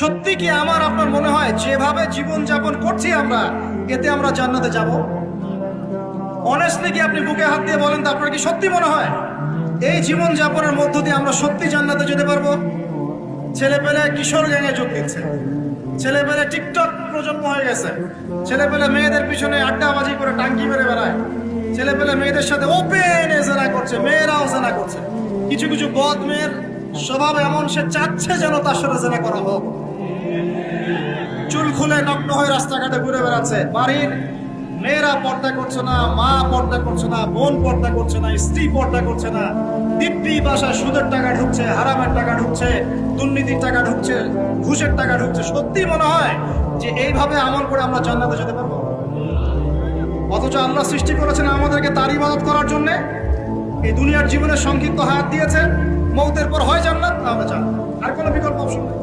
সত্যি কি আমার আপনার মনে হয় যেভাবে জীবন যাপন করছি আমরা এতে আমরা জান্নাতে যাব? অনেস্টলি কি আপনি বুকে হাত দিয়ে বলেন তো, আপনার কি সত্যি মনে হয় এই জীবন যাপনের মধ্য দিয়ে আমরা সত্যি জান্নাতে যেতে পারবো? ছেলেপেলে কিশোর গ্যাংয়ে যোগ দিচ্ছে, ছেলেপেলে টিকটক প্রজন্ম হয়ে গেছে, ছেলেপেলে মেয়েদের পিছনে আড্ডাবাজি করে টাঙ্কি মেরে বেড়ায়, ছেলেপেলে মেয়েদের সাথে ওপেন জেনা করছে, মেয়েরাও জেনা করছে। কিছু কিছু বদ মেয়ের স্বভাব এমন, সে চাচ্ছে যেন তার সাথে জেনা করা হোক। চুল খুলে নগ্ন হয়ে রাস্তাঘাটে ঘুরে বেড়াচ্ছে। বাড়ির মেয়েরা পর্দা করছে না, মা পর্দা করছে না, বোন পর্দা করছে না, স্ত্রী পর্দা করছে না। দিব্যি বাসায় সুদের টাকা ঢুকছে, হারামের টাকা ঢুকছে, দুর্নীতির টাকা ঢুকছে, ঘুষের টাকা ঢুকছে। সত্যি মনে হয় যে এইভাবে আমল করে আমরা জান্নাতে যেতে পারবো? অথচ আল্লাহ সৃষ্টি করেছেন আমাদেরকে তার ইবাদত করার জন্য। এই দুনিয়ার জীবনের সংক্ষিপ্ত হায়াত দিয়েছেন, মৌতের পর হয় জান্নাত, তাহলে জান্নাত, আর কোনো বিকল্প অপশন নেই।